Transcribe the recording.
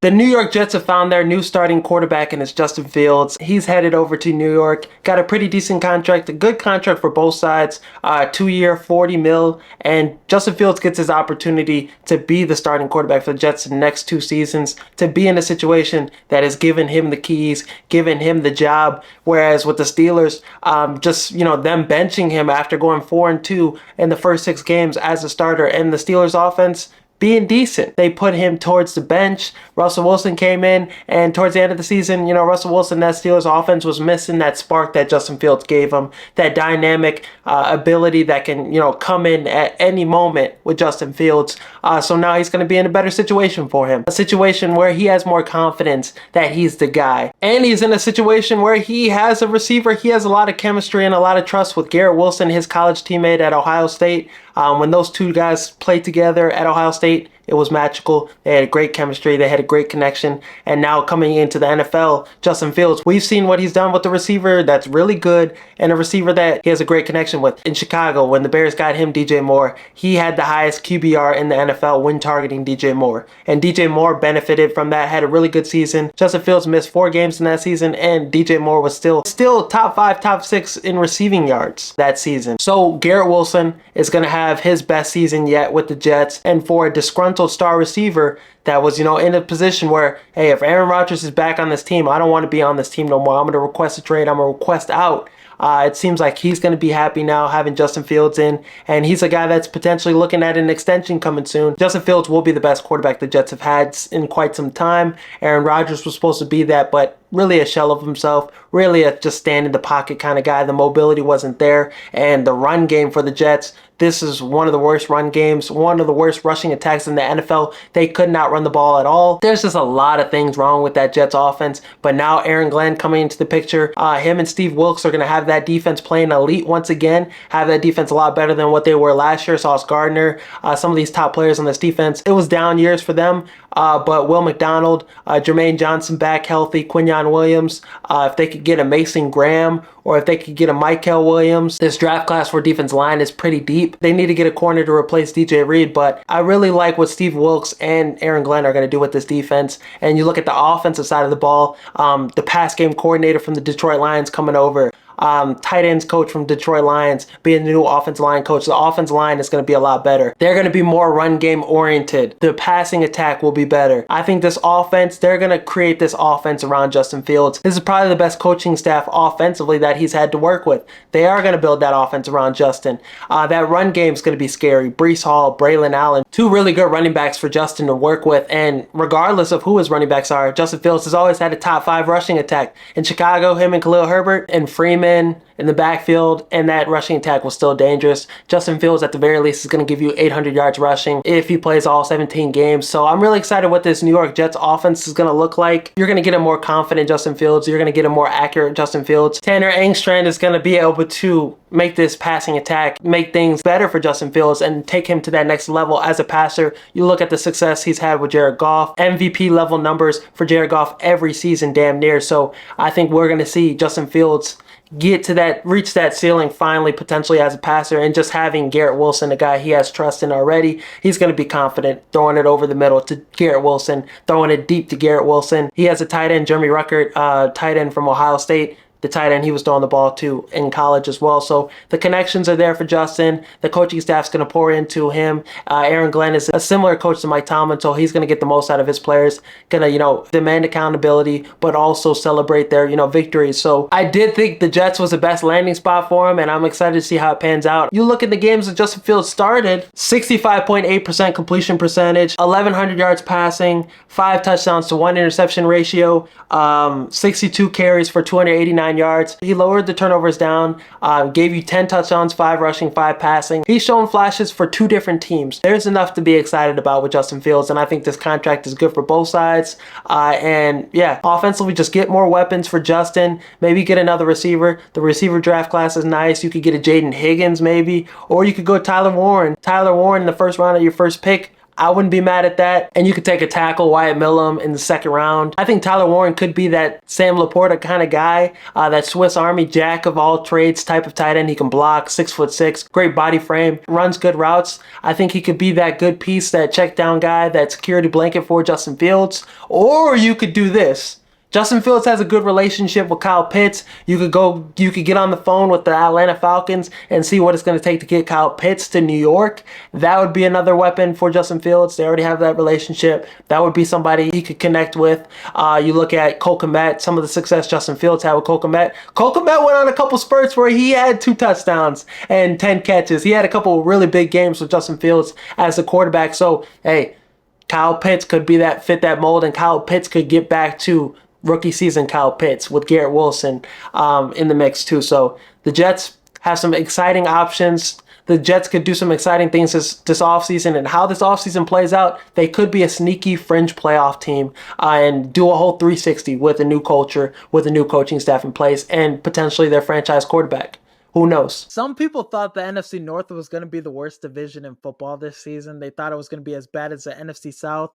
The New York Jets have found their new starting quarterback, and it's Justin Fields. He's headed over to New York. Got a pretty decent contract, a good contract for both sides. 2-year, $40 million, and Justin Fields gets his opportunity to be the starting quarterback for the Jets in the next 2 seasons, to be in a situation that has given him the keys, given him the job. Whereas with the Steelers, them benching him after going 4-2 in the first 6 games as a starter, and the Steelers offense being decent, they put him towards the bench. Russell Wilson came in, and towards the end of the season, Russell Wilson, that Steelers offense was missing that spark that Justin Fields gave him, that dynamic ability that can, come in at any moment with Justin Fields. So now he's going to be in a better situation for him, a situation where he has more confidence that he's the guy. And he's in a situation where he has a receiver. He has a lot of chemistry and a lot of trust with Garrett Wilson, his college teammate at Ohio State. When those two guys played together at Ohio State, it was magical. They had great chemistry. They had a great connection. And now coming into the NFL, Justin Fields, we've seen what he's done with the receiver that's really good and a receiver that he has a great connection with. In Chicago, when the Bears got him DJ Moore, he had the highest QBR in the NFL when targeting DJ Moore. And DJ Moore benefited from that, had a really good season. Justin Fields missed 4 games in that season, and DJ Moore was still top 5, top 6 in receiving yards that season. So Garrett Wilson is going to have his best season yet with the Jets. And for a disgruntled star receiver that was, in a position where, hey, if Aaron Rodgers is back on this team, I don't want to be on this team no more. I'm going to request a trade. I'm going to request out. It seems like he's going to be happy now having Justin Fields in, and he's a guy that's potentially looking at an extension coming soon. Justin Fields will be the best quarterback the Jets have had in quite some time. Aaron Rodgers was supposed to be that, but really a shell of himself, really a just stand in the pocket kind of guy. The mobility wasn't there, and the run game for the Jets, this is one of the worst run games, one of the worst rushing attacks in the NFL. They could not run the ball at all. There's just a lot of things wrong with that Jets offense, but now Aaron Glenn coming into the picture, him and Steve Wilkes are going to have that defense playing elite once again, have that defense a lot better than what they were last year. Sauce Gardner, some of these top players on this defense, it was down years for them, but Will McDonald, Jermaine Johnson back healthy, Quinyon Williams, if they could get a Mason Graham, or if they could get a Michael Williams. This draft class for defense line is pretty deep. They need to get a corner to replace DJ Reed, but I really like what Steve Wilkes and Aaron Glenn are going to do with this defense. And you look at the offensive side of the ball, the pass game coordinator from the Detroit Lions coming over, tight ends coach from Detroit Lions being the new offensive line coach. The offensive line is going to be a lot better. They're going to be more run game oriented. The passing attack will be better. I think this offense, they're going to create this offense around Justin Fields. This is probably the best coaching staff offensively that he's had to work with. They are going to build that offense around Justin. That run game is going to be scary. Breece Hall, Braylon Allen, 2 really good running backs for Justin to work with. And regardless of who his running backs are, Justin Fields has always had a top 5 rushing attack. In Chicago, him and Khalil Herbert and Freeman in the backfield, and that rushing attack was still dangerous. Justin Fields at the very least is going to give you 800 yards rushing if he plays all 17 games. So I'm really excited what this New York Jets offense is going to look like. You're going to get a more confident Justin Fields. You're going to get a more accurate Justin Fields. Tanner Engstrand is going to be able to make this passing attack, make things better for Justin Fields and take him to that next level as a passer. You look at the success he's had with Jared Goff, MVP level numbers for Jared Goff every season damn near. So I think we're going to see Justin Fields reach that ceiling finally, potentially as a passer, and just having Garrett Wilson, a guy he has trust in already. He's going to be confident throwing it over the middle to Garrett Wilson, throwing it deep to Garrett Wilson. He has a tight end, Jeremy Ruckert, tight end from Ohio State. The tight end he was throwing the ball to in college as well. So the connections are there for Justin. The coaching staff's going to pour into him. Aaron Glenn is a similar coach to Mike Tomlin, so he's going to get the most out of his players. Going to, demand accountability, but also celebrate their, victories. So I did think the Jets was the best landing spot for him, and I'm excited to see how it pans out. You look at the games that Justin Fields started, 65.8% completion percentage, 1,100 yards passing, 5 touchdowns to 1 interception ratio, 62 carries for 289 yards. He lowered the turnovers down, gave you 10 touchdowns, 5 rushing, 5 passing. He's shown flashes for 2 different teams. There's enough to be excited about with Justin Fields, and I think this contract is good for both sides. And yeah, offensively, just get more weapons for Justin. Maybe get another receiver. The receiver draft class is nice. You could get a Jaden Higgins maybe, or you could go Tyler Warren. Tyler Warren in the first round of your first pick. I wouldn't be mad at that. And you could take a tackle, Wyatt Millum, in the second round. I think Tyler Warren could be that Sam Laporta kind of guy, that Swiss Army jack of all trades type of tight end. He can block, 6'6", great body frame, runs good routes. I think he could be that good piece, that check down guy, that security blanket for Justin Fields. Or you could do this. Justin Fields has a good relationship with Kyle Pitts. You could get on the phone with the Atlanta Falcons and see what it's going to take to get Kyle Pitts to New York. That would be another weapon for Justin Fields. They already have that relationship. That would be somebody he could connect with. You look at Cole Kmet, some of the success Justin Fields had with Cole Kmet. Cole Kmet went on a couple spurts where he had 2 touchdowns and 10 catches. He had a couple really big games with Justin Fields as the quarterback. So, hey, Kyle Pitts could be that, fit that mold, and Kyle Pitts could get back to rookie season Kyle Pitts with Garrett Wilson in the mix too. So the Jets have some exciting options. The Jets could do some exciting things this offseason, and how this offseason plays out, they could be a sneaky fringe playoff team and do a whole 360 with a new culture, with a new coaching staff in place, and potentially their franchise quarterback. Who knows? Some people thought the NFC North was going to be the worst division in football this season. They thought it was going to be as bad as the NFC South.